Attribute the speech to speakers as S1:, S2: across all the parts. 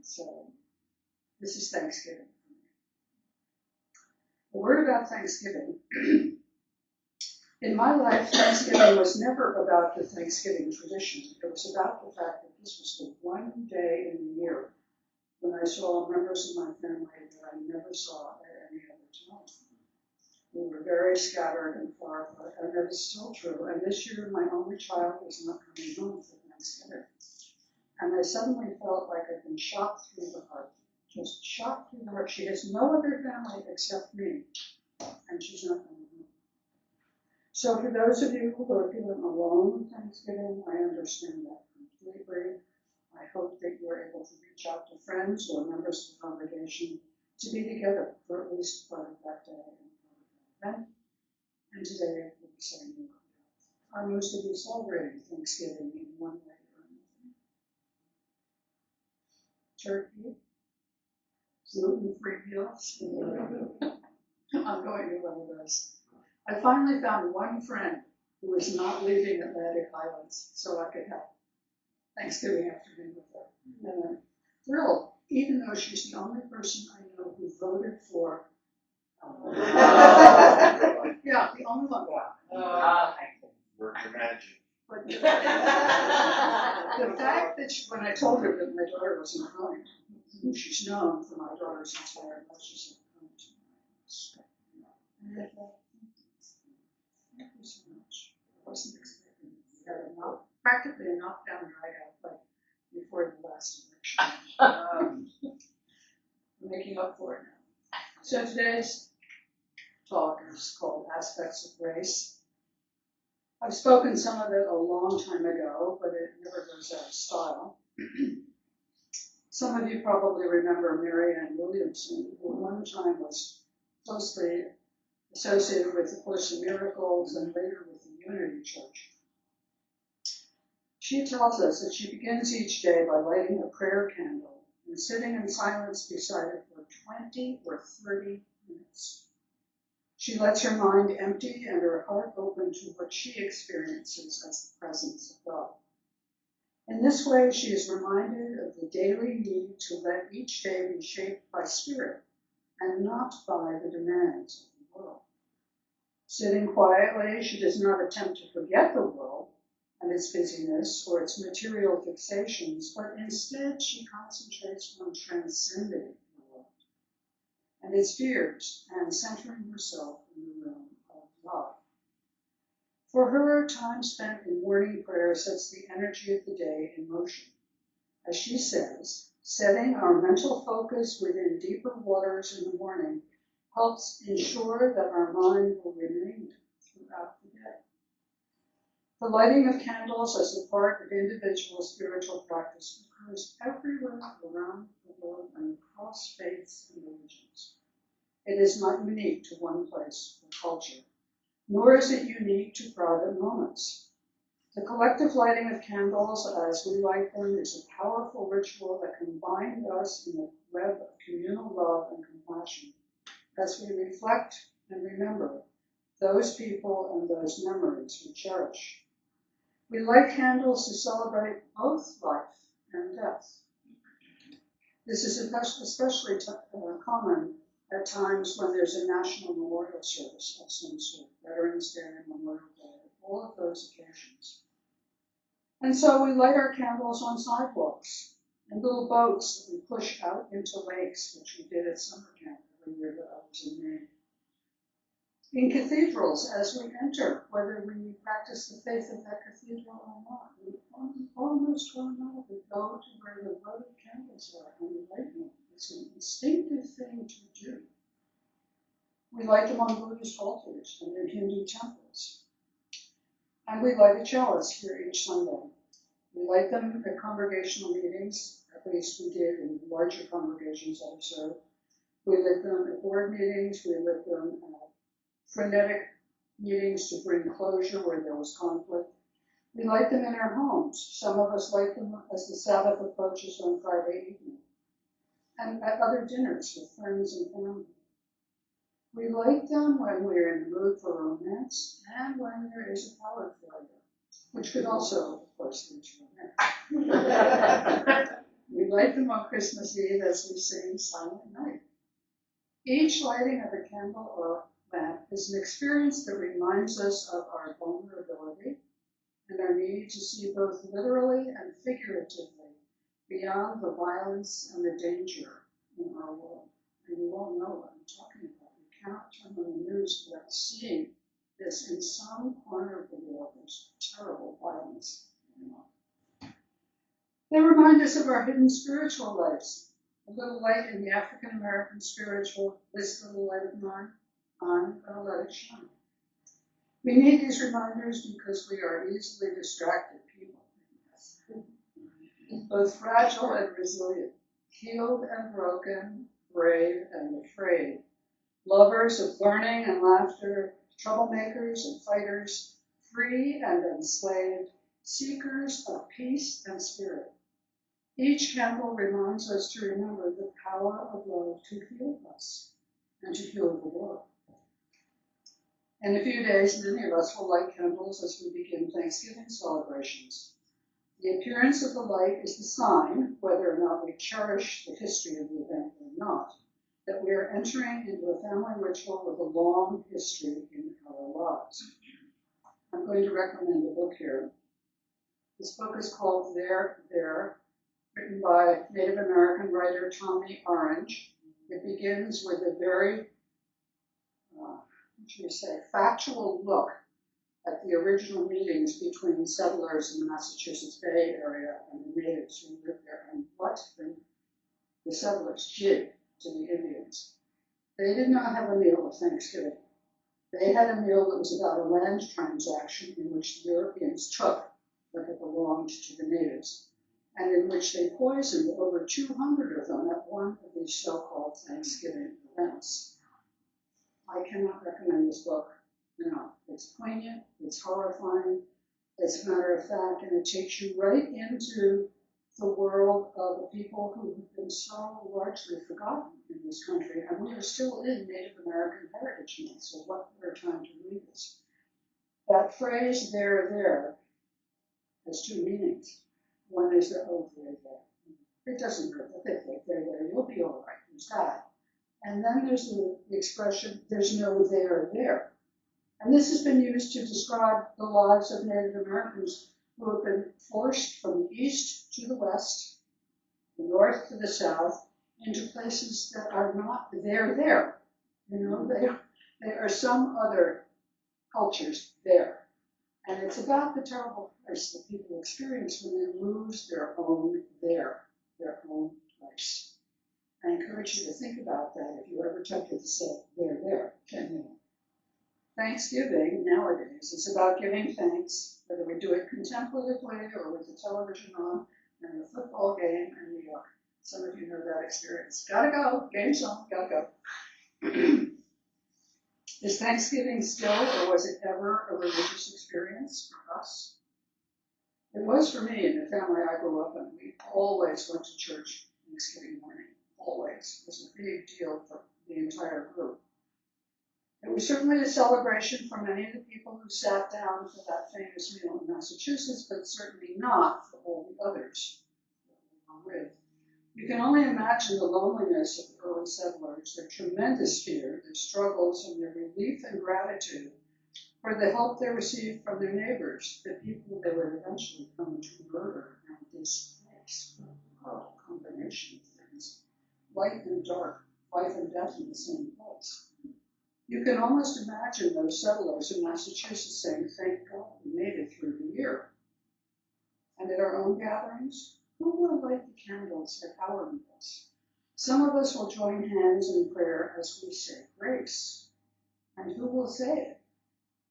S1: So this is Thanksgiving. A word about Thanksgiving. In my life, Thanksgiving was never about the Thanksgiving tradition. It was about the fact that this was the one day in the year when I saw members of my family that I never saw at any other time. We were very scattered and far apart, and that is still true. And this year, my only child was not coming home for Thanksgiving. And I suddenly felt like I'd been shot through the heart. Just shot through the heart. She has no other family except me, and she's not coming home. So for those of you who are feeling alone with Thanksgiving, I understand that completely. I hope that you're able to reach out to friends or members of the congregation to be together for at least part of that day and part of that event. And today we'll be saying are most of you celebrating Thanksgiving in one way or another? Turkey? Gluten-free meals? I'm going to one of those. I finally found one friend who was not leaving Atlantic Highlands so I could have Thanksgiving afternoon with her. And I'm thrilled, even though she's the only person I know who voted for. Yeah, the only one.
S2: Work your magic.
S1: But the fact that when I told her that my daughter wasn't coming, who she's known for my daughter's entire life, she said, "Come to my." And I thought, thank you so much. I wasn't expecting it. We had practically a knockdown drag-out fight before the last election. We're making up for it now. So today's talk is called Aspects of Race. I've spoken some of it a long time ago, but it never goes out of style. Some of you probably remember Mary Ann Williamson, who at one time was closely associated with the Course in Miracles and later with the Unity Church. She tells us that she begins each day by lighting a prayer candle and sitting in silence beside it for 20 or 30 minutes. She lets her mind empty and her heart open to what she experiences as the presence of God. In this way, she is reminded of the daily need to let each day be shaped by spirit and not by the demands of the world. Sitting quietly, she does not attempt to forget the world and its busyness or its material fixations, but instead she concentrates on transcending the world and its fears and centering herself in the realm of love. For her, time spent in morning prayer sets the energy of the day in motion. As she says, setting our mental focus within deeper waters in the morning helps ensure that our mind will remain throughout the day. The lighting of candles as a part of individual spiritual practice occurs everywhere around the world and across faiths and religions. It is not unique to one place or culture, nor is it unique to private moments. The collective lighting of candles as we light them is a powerful ritual that can bind us in a web of communal love and compassion as we reflect and remember those people and those memories we cherish. We light candles to celebrate both life and death. This is especially common at times when there's a national memorial service of some sort, Veterans Day and Memorial Day, all of those occasions. And so we light our candles on sidewalks and little boats that we push out into lakes, which we did at summer camp every year that I was in Maine. In cathedrals, as we enter, whether we practice the faith of that cathedral or not, we almost automatically go to where the votive candles are and we light them. It's an instinctive thing to do. We light them on Buddhist altars and in Hindu temples. And we light a chalice here each Sunday. We light them at congregational meetings, at least we did in larger congregations I observed. We lit them at board meetings, we lit them at frenetic meetings to bring closure where there was conflict. We light them in our homes. Some of us light them as the Sabbath approaches on Friday evening, and at other dinners with friends and family. We light them when we're in the mood for romance and when there is a power failure, which could also, of course, lead to romance. We We light them on Christmas Eve as we sing Silent Night. Each lighting of a candle or lamp is an experience that reminds us of our vulnerability and our need to see both literally and figuratively beyond the violence and the danger in our world. And you all know what I'm talking about. You cannot turn on the news without seeing this in some corner of the world. There's terrible violence going on. They remind us of our hidden spiritual lives. A little light in the African American spiritual, this little light of mine, I'm going to let it shine. We need these reminders because we are easily distracted people. Both fragile and resilient, healed and broken, brave and afraid, lovers of learning and laughter, troublemakers and fighters, free and enslaved, seekers of peace and spirit. Each candle reminds us to remember the power of love to heal us and to heal the world. In a few days, many of us will light candles as we begin Thanksgiving celebrations. The appearance of the light is the sign, whether or not we cherish the history of the event or not, that we are entering into a family ritual with a long history in our lives. I'm going to recommend a book here. This book is called There, written by Native American writer Tommy Orange. It begins with a very, factual look at the original meetings between settlers in the Massachusetts Bay Area and the natives who lived there, and what the settlers did to the Indians. They did not have a meal of Thanksgiving. They had a meal that was about a land transaction in which the Europeans took what had belonged to the natives, and in which they poisoned over 200 of them at one of these so-called Thanksgiving events. I cannot recommend this book enough. It's poignant, it's horrifying, as a matter of fact, and it takes you right into the world of the people who have been so largely forgotten in this country, and we are still in Native American Heritage Month, so what better time to read this? That phrase, there, has two meanings. One is that, oh, there. It doesn't hurt, there, you'll be all right, there's that. And then there's the expression, there's no there. And this has been used to describe the lives of Native Americans who have been forced from the east to the west, the north to the south, into places that are not there. You know, they are some other cultures there. And it's about the terrible place that people experience when they lose their own place. I encourage you to think about that if you're ever tempted to say, there. Thanksgiving nowadays is about giving thanks, whether we do it contemplatively or with the television on and the football game in New York. Some of you know that experience. Gotta go, game's on, gotta go. Is Thanksgiving still, or was it ever, a religious experience for us? It was for me and the family I grew up in. We always went to church Thanksgiving morning. Always. It was a big deal for the entire group. It was certainly a celebration for many of the people who sat down for that famous meal in Massachusetts, but certainly not for all the others that we were with. You can only imagine the loneliness of the early settlers, their tremendous fear, their struggles, and their relief and gratitude for the help they received from their neighbors, the people they would eventually come to murder and displace. A horrible combination of things. Light and dark, life and death in the same place. You can almost imagine those settlers in Massachusetts saying, thank God we made it through the year. And at our own gatherings, who will light the candles at our meals? Some of us will join hands in prayer as we say grace. And who will say it?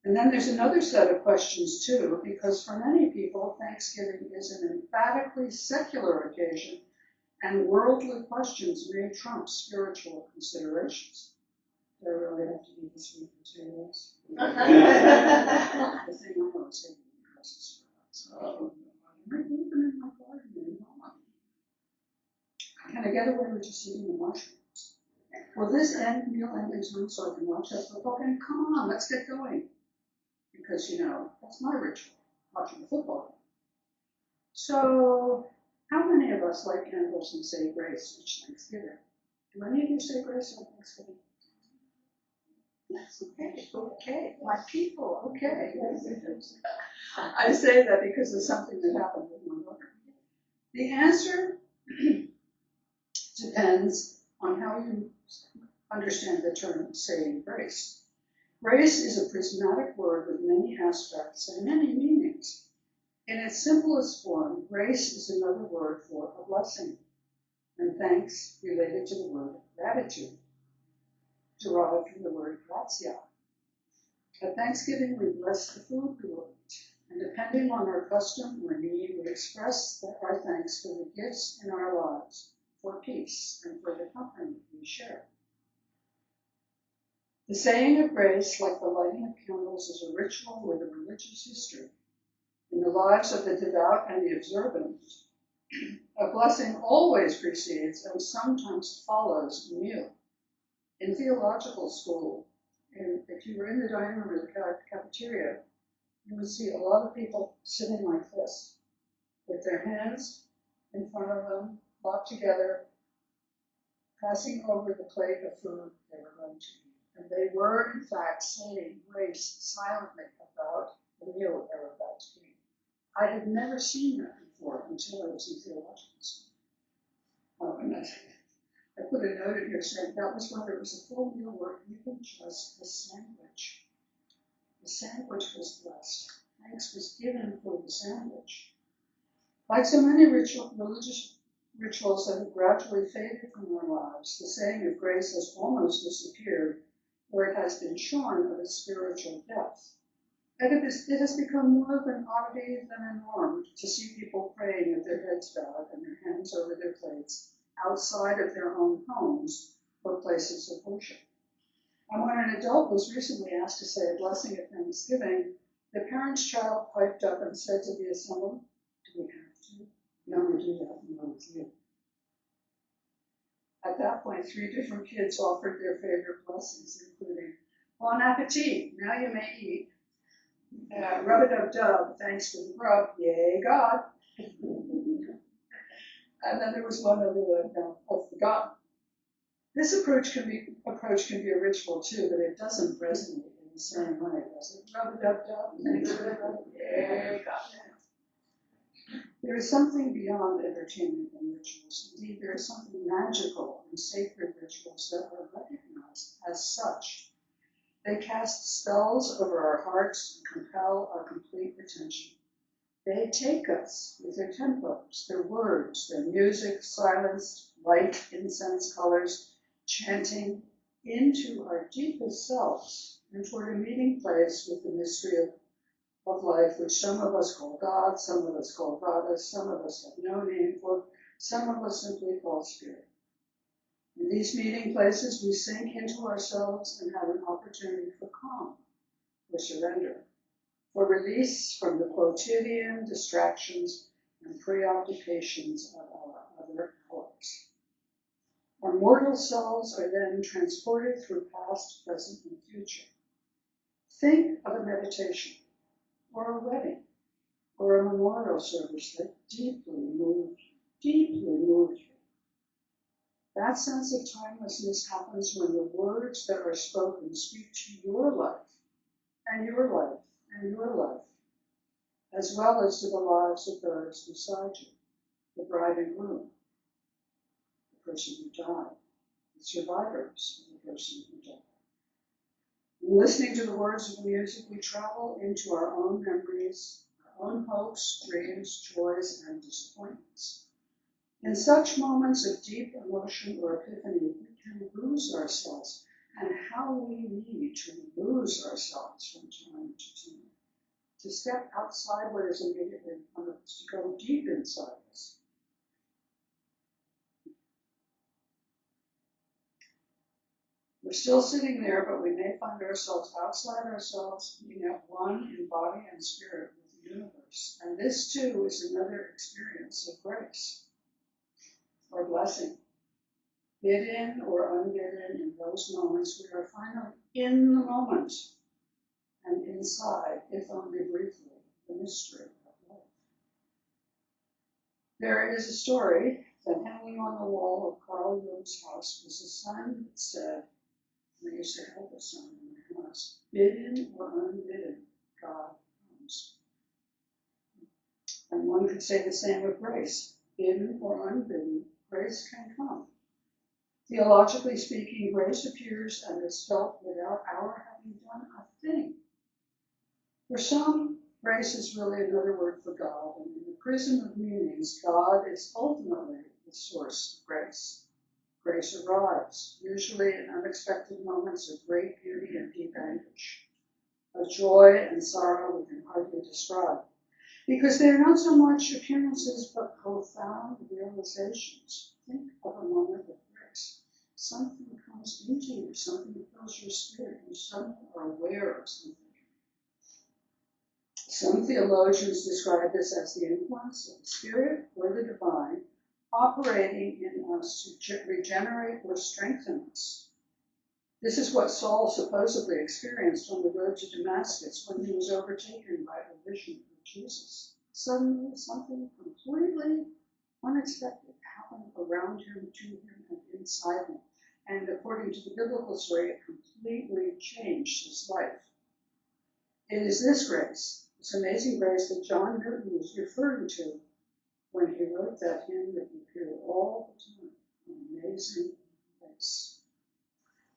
S1: And then there's another set of questions too, because for many people, Thanksgiving is an emphatically secular occasion, and worldly questions may trump spiritual considerations. Do I really have to be the sweet potatoes? The thing I know is taking the dresses for that. So, I'm moving in my garden and on. Can I get away with just eating the mushrooms? Will this meal end in time so I can watch that football game? Come on, let's get going. Because, you know, that's my ritual, watching the football game. So, How many of us light candles and say grace each Thanksgiving? Do any of you say grace on Thanksgiving? Yes, okay, my people, okay. I say that because of something that happened with my mother. The answer depends on how you understand the term saying grace. Grace is a prismatic word with many aspects and many meanings. In its simplest form, grace is another word for a blessing, and thanks related to the word gratitude, derived from the word gratia. At Thanksgiving, we bless the food we will eat, and depending on our custom or need, we express our thanks for the gifts in our lives, for peace, and for the company we share. The saying of grace, like the lighting of candles, is a ritual with a religious history. In the lives of the devout and the observant, a blessing always precedes and sometimes follows a meal. In theological school, if you were in the dining room or the cafeteria, you would see a lot of people sitting like this, with their hands in front of them, locked together, passing over the plate of food they were going to eat. And they were, in fact, saying grace silently about the meal they were about to eat. I had never seen that before until I was in theological school. And I put a note in here saying that was when there was a full meal or even just a sandwich. The sandwich was blessed. Thanks was given for the sandwich. Like so many religious rituals that have gradually faded from our lives, the saying of grace has almost disappeared, or it has been shorn of its spiritual depth. And it has become more of an oddity than a norm to see people praying with their heads bowed and their hands over their plates outside of their own homes or places of worship. And when an adult was recently asked to say a blessing at Thanksgiving, the parent's child piped up and said to the assembly, "Do we have to? We only do that when we're with you." At that point, 3 different kids offered their favorite blessings, including, "Bon appetit, now you may eat. Rub-a-dub-dub, thanks for the rub, yay God." And then there was one other that I've forgotten. This approach can be a ritual too, but it doesn't resonate in the same way, does it? Rub-a-dub-dub, thanks for the rub, yay God. There is something beyond entertainment and rituals. Indeed, there is something magical in sacred rituals that are recognized as such. They cast spells over our hearts and compel our complete attention. They take us with their tempos, their words, their music, silence, light, incense, colors, chanting into our deepest selves and toward a meeting place with the mystery of life, which some of us call God, some of us call Goddess, some of us have no name for, some of us simply call Spirit. In these meeting places, we sink into ourselves and have an opportunity for calm, for surrender, for release from the quotidian distractions and preoccupations of our other hours. Our mortal selves are then transported through past, present, and future. Think of a meditation, or a wedding, or a memorial service that deeply moved you. That sense of timelessness happens when the words that are spoken speak to your life, and your life, and your life, as well as to the lives of those beside you, the bride and groom, the person who died, the survivors of the person who died. In listening to the words of the music, we travel into our own memories, our own hopes, dreams, joys, and disappointments. In such moments of deep emotion or epiphany, we can lose ourselves, and how we need to lose ourselves from time to time, to step outside what is immediately in front of us, to go deep inside us. We're still sitting there, but we may find ourselves outside ourselves, being at one in body and spirit with the universe. And this, too, is another experience of grace, or blessing. Bidden or unbidden, in those moments, we are finally in the moment and inside, if only briefly, the mystery of life. There is a story that hanging on the wall of Carl Jung's house was a sign that said, and I used to have this sign in my house, bidden or unbidden, God comes. And one could say the same of grace. Bidden or unbidden, grace can come. Theologically speaking, grace appears and is felt without our having done a thing. For some, grace is really another word for God, and in the prism of meanings, God is ultimately the source of grace. Grace arrives, usually in unexpected moments of great beauty and deep anguish, of joy and sorrow we can hardly describe, because they are not so much appearances but profound realizations. Think of a moment of grace. Something comes into you, something fills your spirit, you suddenly are aware of something. Some theologians describe this as the influence of the Spirit or the divine operating in us to regenerate or strengthen us. This is what Saul supposedly experienced on the road to Damascus when he was overtaken by a vision of Jesus. Suddenly, something completely unexpected happened around him, to him, and inside him. And according to the biblical story, it completely changed his life. It is this grace, this amazing grace that John Newton was referring to when he wrote that hymn that you hear all the time, Amazing Grace.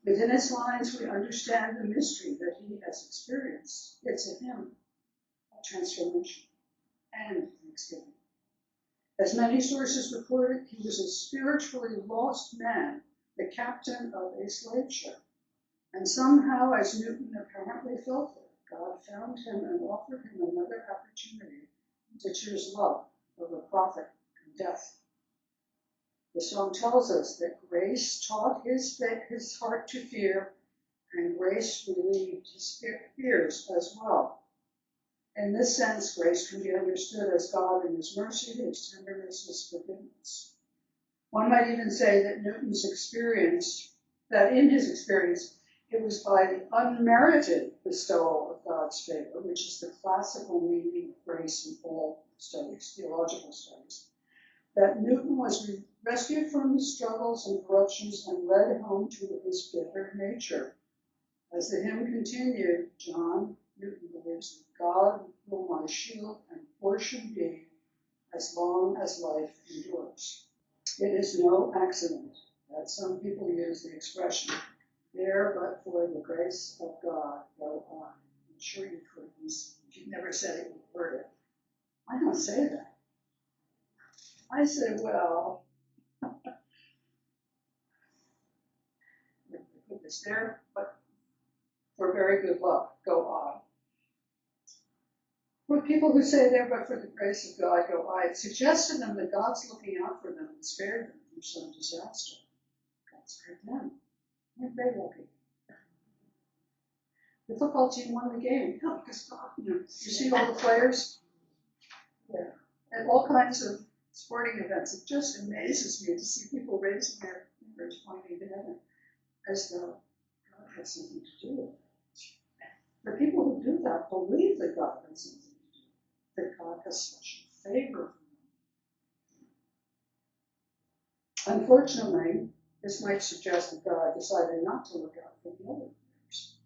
S1: Within its lines, we understand the mystery that he has experienced. It's a hymn of transformation and thanksgiving. As many sources record it, he was a spiritually lost man, the captain of a slave ship. And somehow, as Newton apparently felt it, God found him and offered him another opportunity to choose love over profit and death. The song tells us that grace taught his heart to fear, and grace relieved his fears as well. In this sense, grace can be understood as God in his mercy, his tenderness, his forgiveness. One might even say that in his experience, it was by the unmerited bestowal of God's favor, which is the classical meaning of grace in all studies, theological studies, that Newton was rescued from his struggles and corruptions and led home to his bitter nature. As the hymn continued, John Newton believes that God will my shield and portion be as long as life endures. It is no accident that some people use the expression, there but for the grace of God go on. I'm sure you've heard this. If you've never said it, you've heard it. I don't say that. I say, well, it's there, but for very good luck, go on. For people who say there but for the grace of God go on, it suggests to them that God's looking out for them and spared them from some disaster. God spared them. Weren't they lucky? The football team won the game. No, because God, you see all the players? Yeah. And all kinds of sporting events. It just amazes me to see people raising their fingers pointing to heaven as though God has something to do with it. The people who do that believe that God has something to do with it, that God has special favor for them. Unfortunately, this might suggest that God decided not to look out for the other players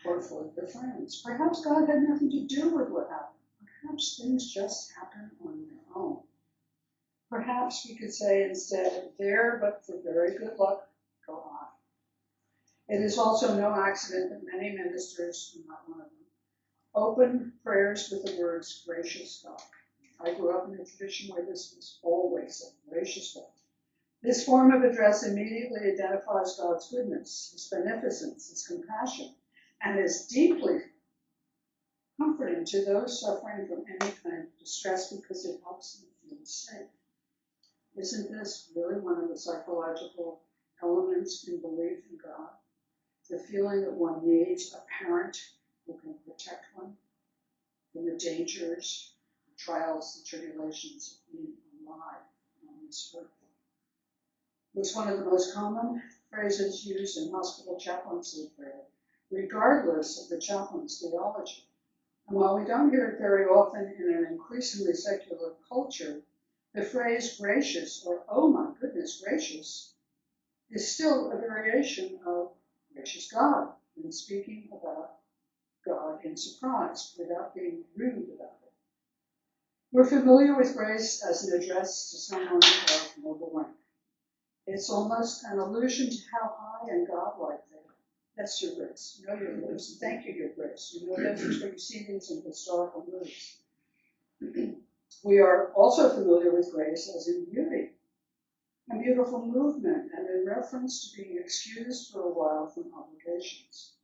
S1: or for their friends. Perhaps God had nothing to do with what happened. Perhaps things just happen on their own. Perhaps we could say instead, there but for very good luck, go on. It is also no accident that many ministers, not one of them, open prayers with the words, gracious God. I grew up in a tradition where this was always said, gracious God. This form of address immediately identifies God's goodness, his beneficence, his compassion, and is deeply comforting to those suffering from any kind of distress because it helps them feel safe. Isn't this really one of the psychological elements in belief in God? The feeling that one needs a parent who can protect one from the dangers, the trials, the tribulations of being alive on this earth. It was one of the most common phrases used in hospital chaplaincy prayer, regardless of the chaplain's theology. And while we don't hear it very often in an increasingly secular culture, The phrase gracious, or oh my goodness gracious, is still a variation of gracious God, when speaking about God in surprise, without being rude about it. We're familiar with grace as an address to someone of noble rank. It's almost an allusion to how high and godlike they are. That's your grace. You know your grace. Thank you, your grace. You know that's where you see these in historical movies. We are also familiar with grace as in beauty, a beautiful movement, and in reference to being excused for a while from obligations.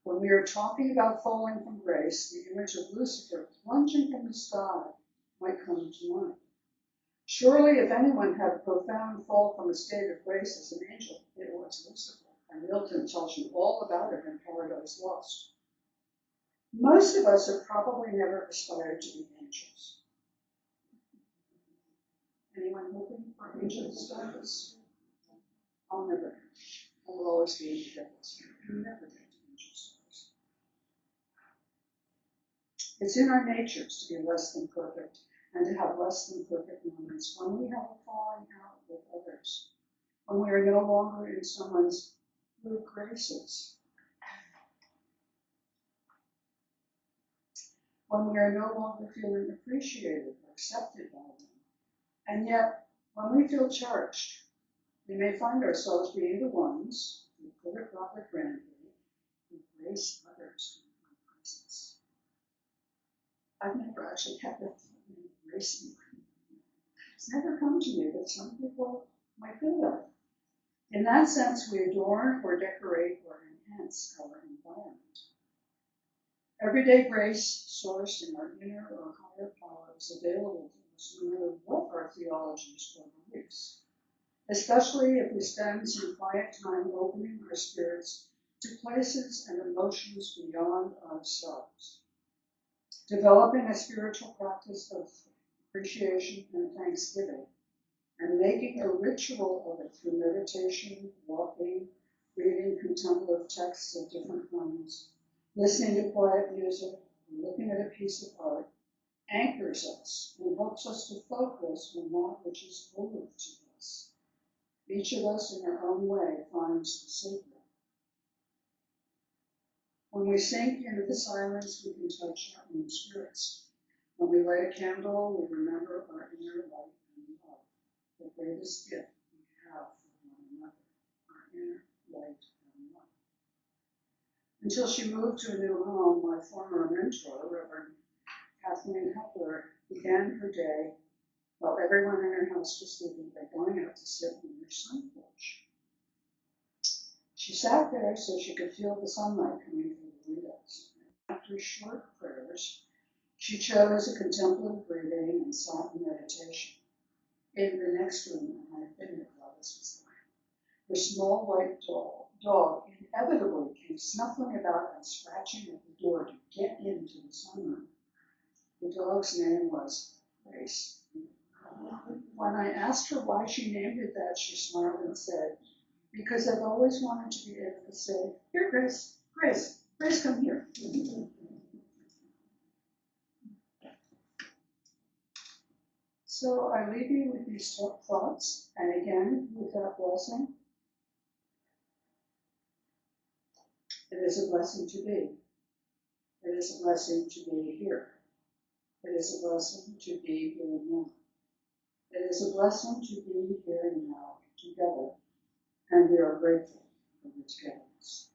S1: When we are talking about falling from grace, the image of Lucifer plunging from the sky might come to mind. Surely, if anyone had a profound fall from a state of grace as an angel, it was Lucifer, and Milton tells you all about it in Paradise Lost. Most of us have probably never aspired to be angels. Anyone hoping for angel status? I'll never. I will always be in devils. You'll never get to angel status. It's in our natures to be less than perfect and to have less than perfect moments when we have a falling out with others, when we are no longer in someone's good graces, when we are no longer feeling appreciated or accepted by them. And yet, when we feel charged, we may find ourselves being the ones who put it rather grandly, who grace others in our presence. I've never actually had that feeling of gracing. It's never come to me, but some people might feel that. In that sense, we adorn or decorate or enhance our environment. Everyday grace sourced in our inner or higher power is available to us no matter what our theologies or beliefs, especially if we spend some quiet time opening our spirits to places and emotions beyond ourselves. Developing a spiritual practice of appreciation and thanksgiving, and making a ritual of it through meditation, walking, reading contemplative texts of different kinds, listening to quiet music, and looking at a piece of art, anchors us and helps us to focus on that which is holy to us. Each of us in our own way finds the sacred. When we sink into the silence, we can touch our own spirits. When we light a candle, we remember our inner light and love, the greatest gift we have for one another, our inner light and love. Until she moved to a new home, my former mentor, Reverend Kathleen Hepler, began her day while everyone in her house was sleeping by going out to sit on her sun porch. She sat there so she could feel the sunlight coming through the windows. After short prayers, she chose a contemplative breathing and sat in meditation. In the next room, and I've been there while this was going, her small white dog inevitably came snuffling about and scratching at the door to get into the sunroom. The dog's name was Grace. When I asked her why she named it that, she smiled and said, "Because I've always wanted to be able to say, 'Here, Grace, Grace, Grace, come here.'" So I leave you with these thoughts, and again, with that blessing. It is a blessing to be. It is a blessing to be here. It is a blessing to be here now. It is a blessing to be here now together, and we are grateful for the togetherness.